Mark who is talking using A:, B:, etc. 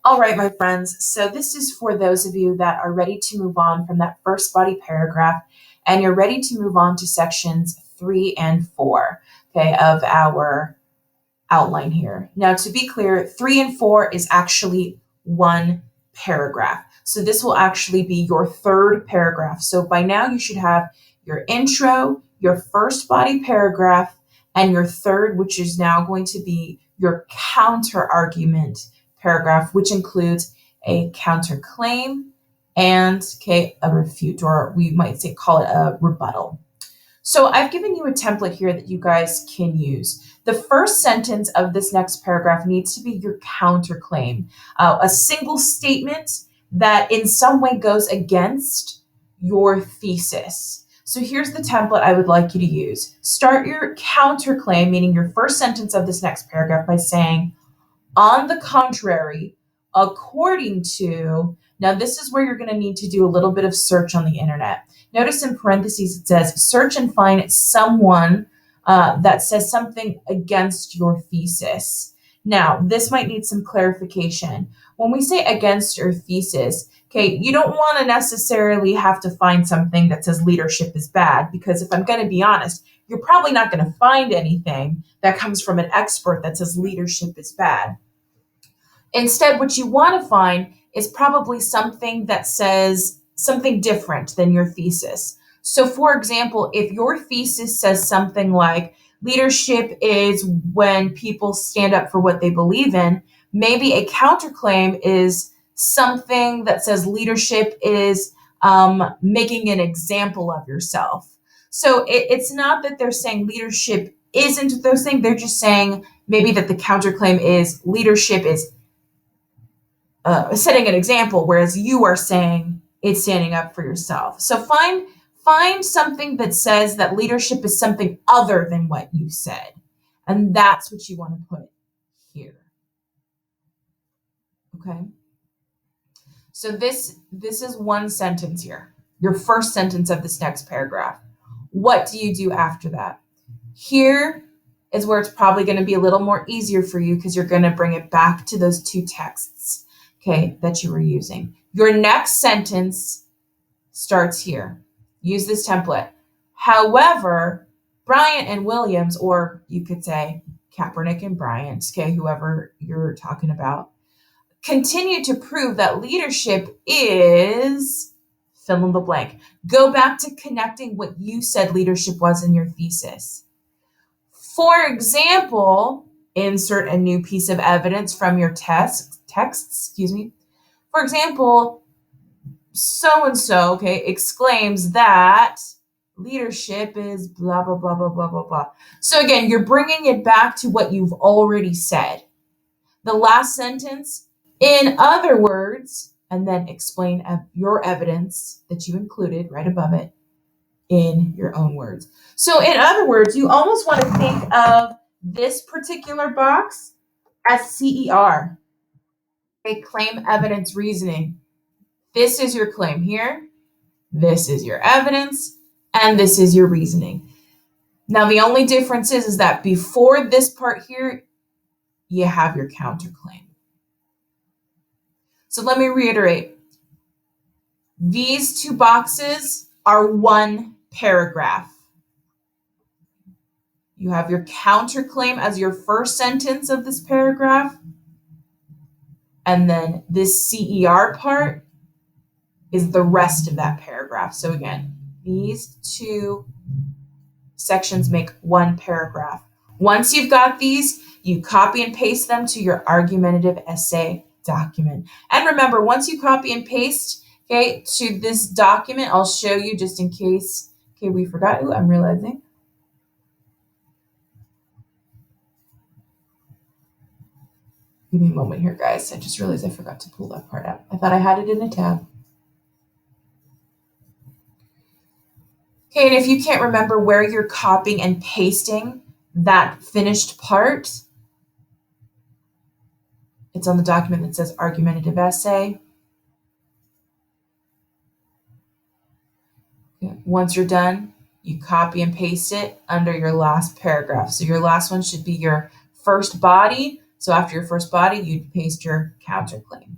A: All right, my friends. So this is for those of you that are ready to move on from that first body paragraph and you're ready to move on to sections 3 and 4, okay, of our outline here. Now, to be clear, 3 and 4 is actually one paragraph. So this will actually be your third paragraph. So by now you should have your intro, your first body paragraph, and your third, which is now going to be your counter argument paragraph, which includes a counterclaim and a refute, or we might say call it a rebuttal. So I've given you a template here that you guys can use. The first sentence of this next paragraph needs to be your counterclaim, a single statement that in some way goes against your thesis. So here's the template I would like you to use. Start your counterclaim, meaning your first sentence of this next paragraph, by saying, on the contrary, according to, now this is where you're going to need to do a little bit of search on the internet. Notice in parentheses it says, search and find someone that says something against your thesis. Now, this might need some clarification. When we say against your thesis, okay, you don't want to necessarily have to find something that says leadership is bad, because if I'm going to be honest, you're probably not going to find anything that comes from an expert that says leadership is bad. Instead, what you want to find is probably something that says something different than your thesis. So, for example, if your thesis says something like leadership is when people stand up for what they believe in, maybe a counterclaim is something that says leadership is making an example of yourself. So it's not that they're saying leadership isn't those things. They're just saying maybe that the counterclaim is leadership is setting an example, whereas you are saying it's standing up for yourself. So find something that says that leadership is something other than what you said. And that's what you want to put here. Okay? So this is one sentence here. Your first sentence of this next paragraph. What do you do after that? Here is where it's probably going to be a little more easier for you, because you're going to bring it back to those two texts, okay, that you were using. Your next sentence starts here. Use this template. However, Bryant and Williams, or you could say Kaepernick and Bryant, okay, whoever you're talking about, continue to prove that leadership is fill in the blank. Go back to connecting what you said leadership was in your thesis. For example, insert a new piece of evidence from your text. For example, so-and-so, okay, exclaims that leadership is blah, blah, blah, blah, blah, blah, blah. So again, you're bringing it back to what you've already said. The last sentence, in other words, and then explain your evidence that you included right above it in your own words. So in other words, you almost want to think of this particular box as CER, a claim evidence reasoning. This is your claim here, this is your evidence, and this is your reasoning. Now, the only difference is that before this part here, you have your counterclaim. So let me reiterate. These two boxes are one paragraph. You have your counterclaim as your first sentence of this paragraph, and then this CER part is the rest of that paragraph. So again, these two sections make one paragraph. Once you've got these, you copy and paste them to your argumentative essay document. And remember, once you copy and paste, okay, to this document, I'll show you just in case, okay, we forgot. Ooh, I'm realizing. Give me a moment here, guys. I just realized I forgot to pull that part out. I thought I had it in a tab. Okay, and if you can't remember where you're copying and pasting that finished part, it's on the document that says argumentative essay. Okay. Once you're done, you copy and paste it under your last paragraph. So your last one should be your first body. So after your first body, you'd paste your counterclaim.